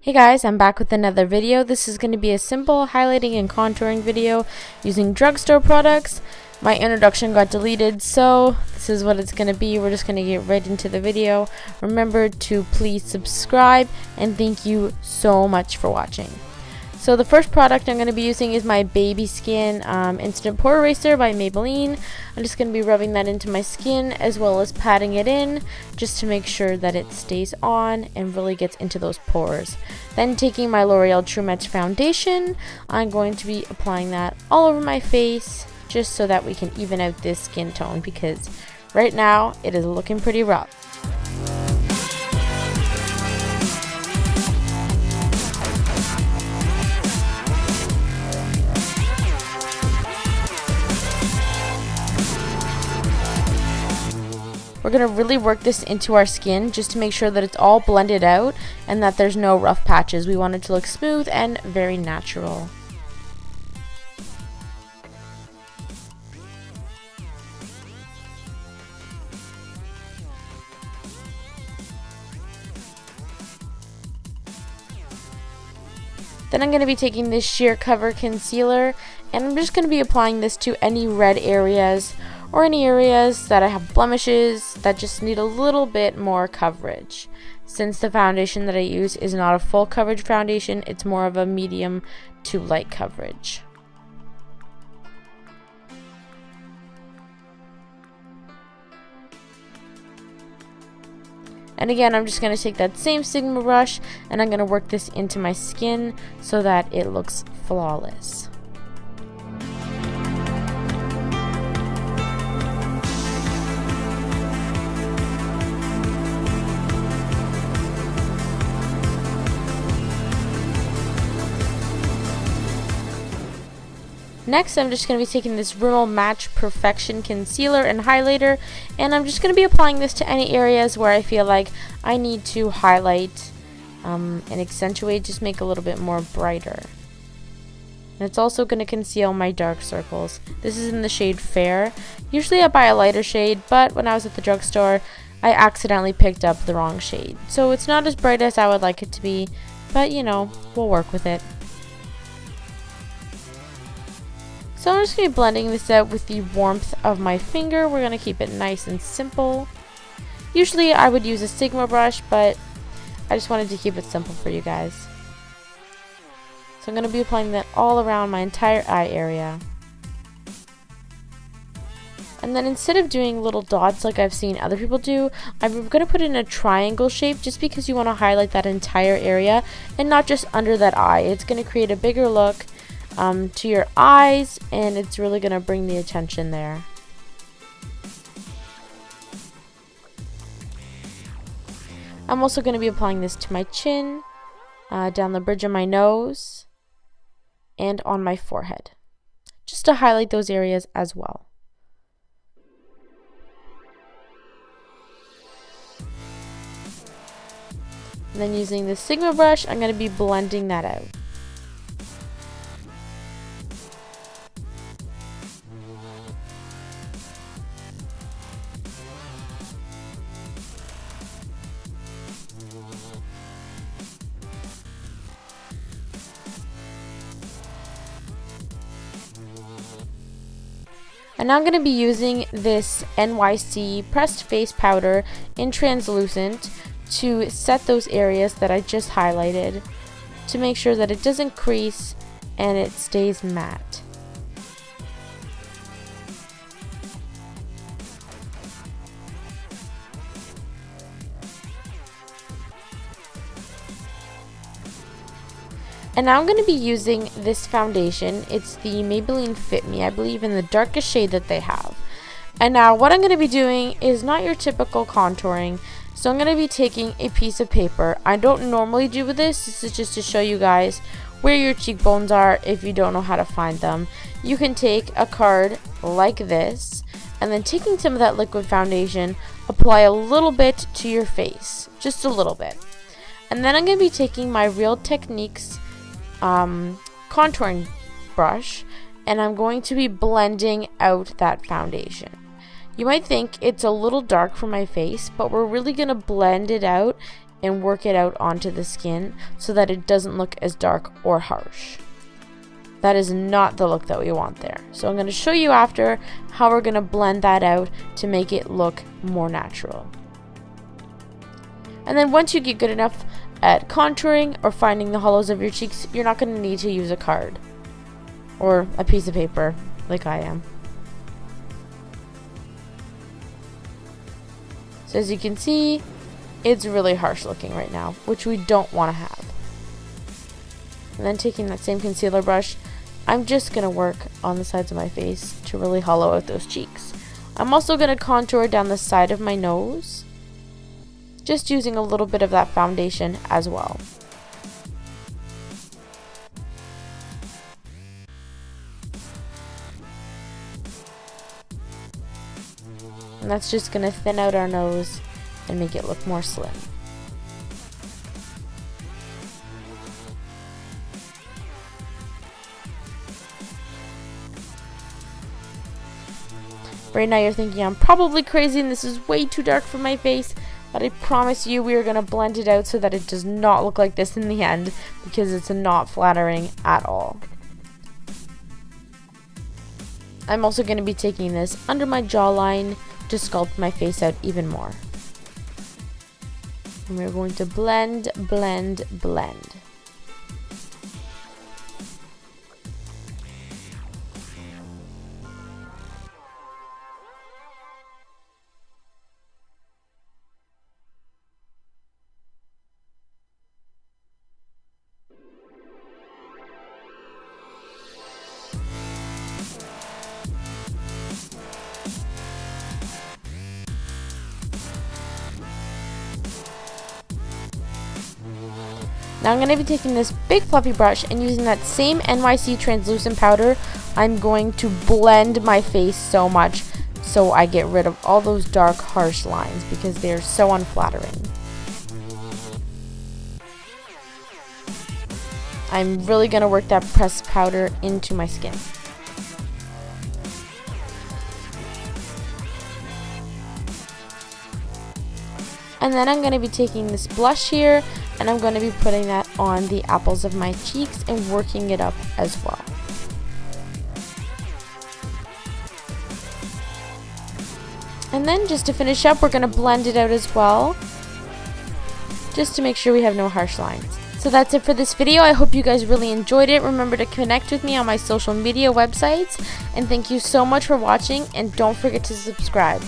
Hey guys, I'm back with another video. This is going to be a simple highlighting and contouring video using drugstore products. My introduction got deleted, so this is what it's going to be. We're just going to get right into the video. Remember to please subscribe, and thank you so much for watching. So the first product I'm going to be using is my Babyskin Instant Pore Eraser by Maybelline. I'm just going to be rubbing that into my skin as well as patting it in just to make sure that it stays on and really gets into those pores. Then taking my L'Oreal True Match foundation, I'm going to be applying that all over my face just so that we can even out this skin tone because right now it is looking pretty rough. We're going to really work this into our skin just to make sure that it's all blended out and that there's no rough patches. We want it to look smooth and very natural. Then I'm going to be taking this Sheercover concealer and I'm just going to be applying this to any red areas or any areas that I have blemishes that just need a little bit more coverage. Since the foundation that I use is not a full coverage foundation, it's more of a medium to light coverage. And again, I'm just going to take that same Sigma brush and I'm going to work this into my skin so that it looks flawless. Next, I'm just going to be taking this Rimmel Match Perfection Concealer and Highlighter, and I'm just going to be applying this to any areas where I feel like I need to highlight and accentuate, just make a little bit more brighter. And it's also going to conceal my dark circles. This is in the shade Fair. Usually I buy a lighter shade, but when I was at the drugstore, I accidentally picked up the wrong shade. So it's not as bright as I would like it to be, but you know, we'll work with it. So I'm just going to be blending this out with the warmth of my finger. We're going to keep it nice and simple. Usually I would use a Sigma brush, but I just wanted to keep it simple for you guys. So I'm going to be applying that all around my entire eye area. And then instead of doing little dots like I've seen other people do, I'm going to put it in a triangle shape just because you want to highlight that entire area and not just under that eye. It's going to create a bigger look to your eyes, and it's really going to bring the attention there. I'm also going to be applying this to my chin, down the bridge of my nose, and on my forehead, just to highlight those areas as well. And then using the Sigma brush, I'm going to be blending that out. And now I'm going to be using this NYC Pressed Face Powder in Translucent to set those areas that I just highlighted to make sure that it doesn't crease and it stays matte. And now I'm going to be using this foundation. It's the Maybelline Fit Me, I believe in the darkest shade that they have. And now what I'm going to be doing is not your typical contouring. So I'm going to be taking a piece of paper. I don't normally do this. This is just to show you guys where your cheekbones are if you don't know how to find them. You can take a card like this and then taking some of that liquid foundation, apply a little bit to your face. Just a little bit. And then I'm going to be taking my Real Techniques contouring brush and I'm going to be blending out that foundation. You might think it's a little dark for my face, but we're really going to blend it out and work it out onto the skin so that it doesn't look as dark or harsh. That is not the look that we want there. So I'm going to show you after how we're going to blend that out to make it look more natural. And then once you get good enough at contouring or finding the hollows of your cheeks, you're not going to need to use a card or a piece of paper like I am. So as you can see, it's really harsh looking right now, which we don't want to have. And then taking that same concealer brush, I'm just going to work on the sides of my face to really hollow out those cheeks. I'm also going to contour down the side of my nose, just using a little bit of that foundation as well. And that's just going to thin out our nose and make it look more slim. Right now you're thinking I'm probably crazy and this is way too dark for my face, but I promise you we are going to blend it out so that it does not look like this in the end, because it's not flattering at all. I'm also going to be taking this under my jawline to sculpt my face out even more. And we're going to blend, blend, blend. Now I'm going to be taking this big fluffy brush and using that same NYC translucent powder, I'm going to blend my face so much so I get rid of all those dark, harsh lines because they're so unflattering. I'm really going to work that pressed powder into my skin. And then I'm going to be taking this blush here and I'm going to be putting that on the apples of my cheeks and working it up as well. And then just to finish up, we're going to blend it out as well, just to make sure we have no harsh lines. So that's it for this video. I hope you guys really enjoyed it. Remember to connect with me on my social media websites. And thank you so much for watching, and don't forget to subscribe.